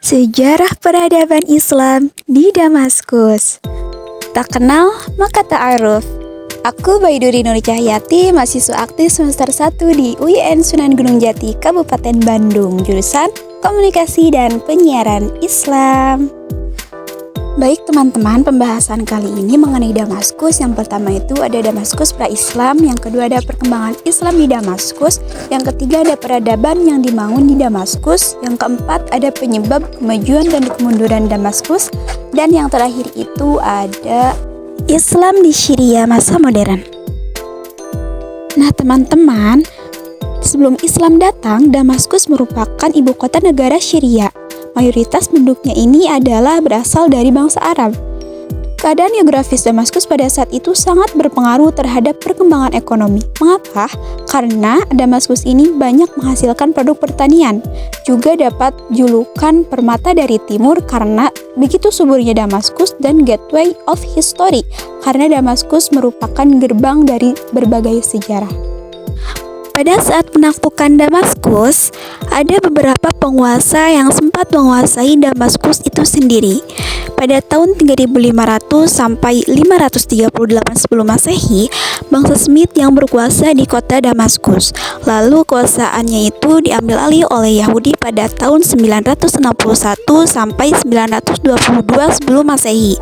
Sejarah peradaban Islam di Damaskus. Tak kenal, maka ta'aruf. Aku Baiduri Nur Cahyati, mahasiswa aktif semester 1 di UIN Sunan Gunung Jati, Kabupaten Bandung, jurusan Komunikasi dan Penyiaran Islam. Baik teman-teman, pembahasan kali ini mengenai Damaskus. Yang pertama itu ada Damaskus pra-Islam, yang kedua ada perkembangan Islam di Damaskus, yang ketiga ada peradaban yang dibangun di Damaskus, yang keempat ada penyebab kemajuan dan kemunduran Damaskus, dan yang terakhir itu ada Islam di Syria masa modern. Nah teman-teman, sebelum Islam datang, Damaskus merupakan ibu kota negara Syria. Mayoritas penduduknya ini adalah berasal dari bangsa Arab. Keadaan geografis Damaskus pada saat itu sangat berpengaruh terhadap perkembangan ekonomi. Mengapa? Karena Damaskus ini banyak menghasilkan produk pertanian. Juga dapat julukan permata dari timur karena begitu suburnya Damaskus, dan gateway of history karena Damaskus merupakan gerbang dari berbagai sejarah. Pada saat penaklukan Damaskus, ada beberapa penguasa yang sempat menguasai Damaskus itu sendiri. Pada tahun 3500 sampai 538 sebelum Masehi, bangsa Semit yang berkuasa di kota Damaskus. Lalu kekuasaannya itu diambil alih oleh Yahudi pada tahun 961 sampai 922 sebelum Masehi.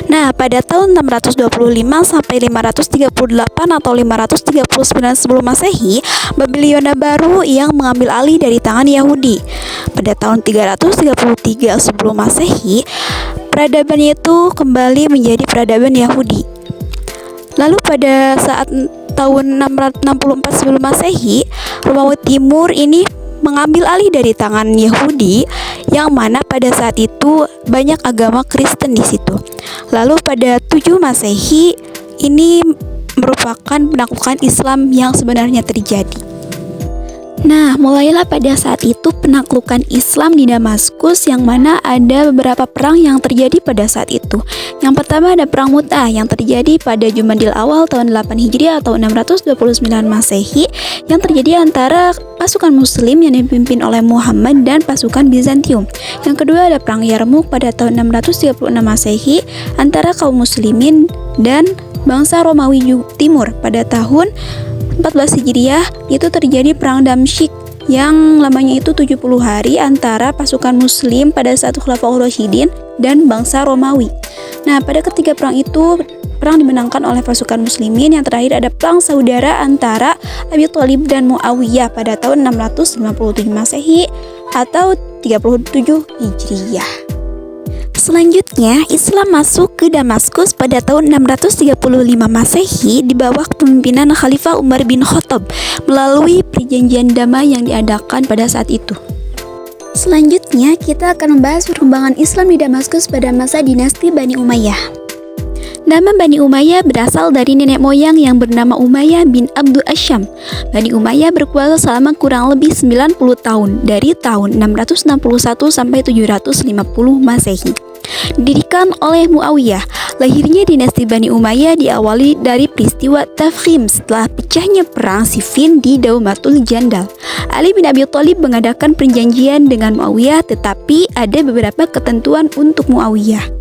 Nah, pada tahun 625 sampai 538 atau 539 sebelum Masehi, Babilonia baru yang mengambil alih dari tangan Yahudi. Pada tahun 333 sebelum Masehi, peradabannya itu kembali menjadi peradaban Yahudi. Lalu pada saat tahun 664 sebelum Masehi, Romawi Timur ini mengambil alih dari tangan Yahudi, yang mana pada saat itu banyak agama Kristen di situ. Lalu pada 7 Masehi ini merupakan penaklukan Islam yang sebenarnya terjadi. Nah, mulailah pada saat itu penaklukan Islam di Damaskus, yang mana ada beberapa perang yang terjadi pada saat itu. Yang pertama ada Perang Mu'tah yang terjadi pada Jumadil Awal tahun 8 Hijriah atau 629 Masehi, yang terjadi antara pasukan Muslim yang dipimpin oleh Muhammad dan pasukan Bizantium. Yang kedua ada Perang Yarmuk pada tahun 636 Masehi antara kaum Muslimin dan bangsa Romawi Timur. Pada tahun 14 Hijriah itu terjadi Perang Damsyik yang lamanya itu 70 hari antara pasukan Muslim pada saat Khulafaur Rasyidin dan bangsa Romawi. Nah, pada ketiga perang itu perang dimenangkan oleh pasukan Muslimin. Yang terakhir ada perang saudara antara Abi Thalib dan Muawiyah pada tahun 657 Masehi atau 37 Hijriah. Selanjutnya, Islam masuk ke Damaskus pada tahun 635 Masehi di bawah kepemimpinan Khalifah Umar bin Khattab melalui perjanjian damai yang diadakan pada saat itu. Selanjutnya, kita akan membahas perkembangan Islam di Damaskus pada masa dinasti Bani Umayyah. Nama Bani Umayyah berasal dari nenek moyang yang bernama Umayyah bin Abdul Asyam. Bani Umayyah berkuasa selama kurang lebih 90 tahun, dari tahun 661 sampai 750 Masehi. Didirikan oleh Muawiyah, lahirnya dinasti Bani Umayyah diawali dari peristiwa Tafkhim setelah pecahnya perang Siffin di Daumatul Jandal. Ali bin Abi Thalib mengadakan perjanjian dengan Muawiyah, tetapi ada beberapa ketentuan untuk Muawiyah.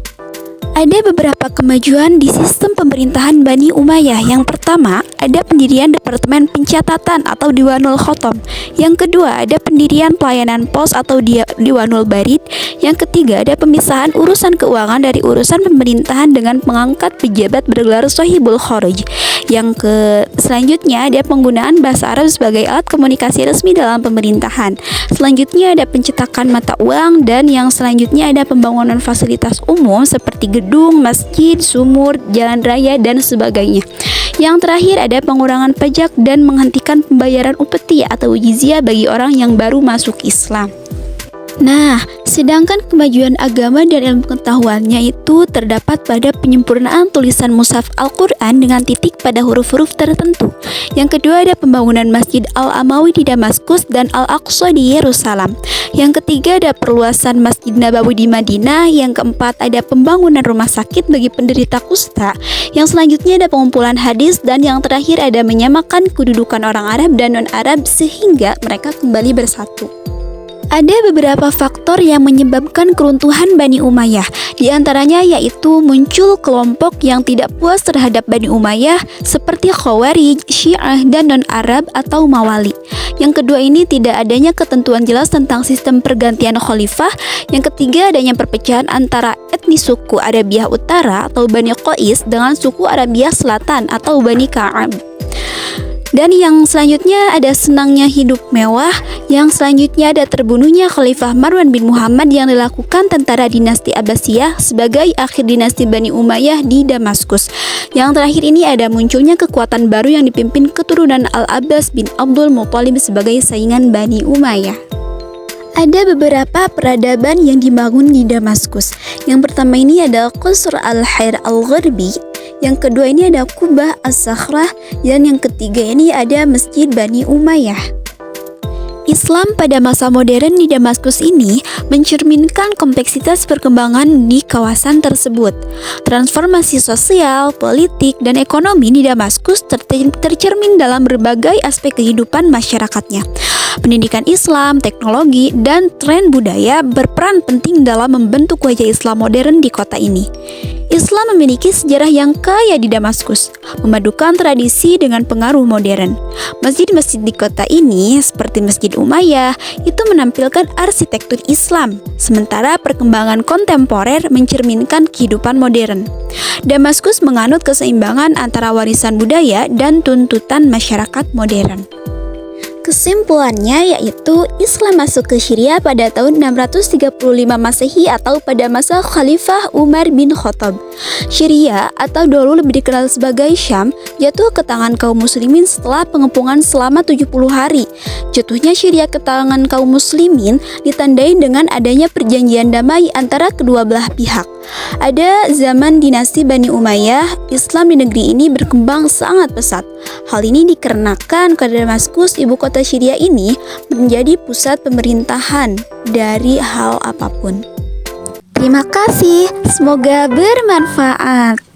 Ada beberapa kemajuan di sistem pemerintahan Bani Umayyah. Yang pertama, ada pendirian Departemen Pencatatan atau Diwanul Khotom. Yang kedua, ada pendirian pelayanan pos atau Diwanul Barid. Yang ketiga, ada pemisahan urusan keuangan dari urusan pemerintahan dengan mengangkat pejabat bergelar Sohibul Kharaj. Selanjutnya, ada penggunaan bahasa Arab sebagai alat komunikasi resmi dalam pemerintahan. Selanjutnya, ada pencetakan mata uang, dan yang selanjutnya ada pembangunan fasilitas umum seperti gedung, masjid, sumur, jalan raya, dan sebagainya. Yang terakhir ada pengurangan pajak dan menghentikan pembayaran upeti atau jizyah bagi orang yang baru masuk Islam. Nah, sedangkan kemajuan agama dan ilmu pengetahuannya itu terdapat pada penyempurnaan tulisan mushaf Al-Quran dengan titik pada huruf-huruf tertentu. Yang kedua ada pembangunan Masjid Al-Amawi di Damaskus dan Al-Aqsa di Yerusalem. Yang ketiga ada perluasan Masjid Nabawi di Madinah. Yang keempat ada pembangunan rumah sakit bagi penderita kusta. Yang selanjutnya ada pengumpulan hadis, dan yang terakhir ada menyamakan kedudukan orang Arab dan non-Arab sehingga mereka kembali bersatu. Ada beberapa faktor yang menyebabkan keruntuhan Bani Umayyah. Di antaranya yaitu muncul kelompok yang tidak puas terhadap Bani Umayyah seperti Khawarij, Syiah, dan non-Arab atau Mawali. Yang kedua ini tidak adanya ketentuan jelas tentang sistem pergantian khalifah. Yang ketiga adanya perpecahan antara etnis suku Arabiah Utara atau Bani Qais dengan suku Arabiah Selatan atau Bani Ka'ab. Dan yang selanjutnya ada senangnya hidup mewah. Yang selanjutnya ada terbunuhnya Khalifah Marwan bin Muhammad yang dilakukan tentara dinasti Abbasiyah sebagai akhir dinasti Bani Umayyah di Damaskus. Yang terakhir ini ada munculnya kekuatan baru yang dipimpin keturunan Al-Abbas bin Abdul Muthalib sebagai saingan Bani Umayyah. Ada beberapa peradaban yang dibangun di Damaskus. Yang pertama ini ada Qasr al-Hair al-Gharbi. Yang kedua ini ada Kubah as-Sakhrah, dan yang ketiga ini ada Masjid Bani Umayyah. Islam pada masa modern di Damaskus ini mencerminkan kompleksitas perkembangan di kawasan tersebut. Transformasi sosial, politik, dan ekonomi di Damaskus tercermin dalam berbagai aspek kehidupan masyarakatnya. Pendidikan Islam, teknologi, dan tren budaya berperan penting dalam membentuk wajah Islam modern di kota ini. Islam memiliki sejarah yang kaya di Damaskus, memadukan tradisi dengan pengaruh modern. Masjid-masjid di kota ini, seperti Masjid Umayyah, itu menampilkan arsitektur Islam, sementara perkembangan kontemporer mencerminkan kehidupan modern. Damaskus menganut keseimbangan antara warisan budaya dan tuntutan masyarakat modern. Kesimpulannya yaitu Islam masuk ke Syria pada tahun 635 Masehi atau pada masa Khalifah Umar bin Khattab. Syria atau dulu lebih dikenal sebagai Syam jatuh ke tangan kaum muslimin setelah pengepungan selama 70 hari. Jatuhnya Syria ke tangan kaum muslimin ditandai dengan adanya perjanjian damai antara kedua belah pihak. Ada zaman dinasti Bani Umayyah, Islam di negeri ini berkembang sangat pesat. Hal ini dikarenakan Damaskus, ibu kota Syria ini, menjadi pusat pemerintahan dari hal apapun. Terima kasih, semoga bermanfaat.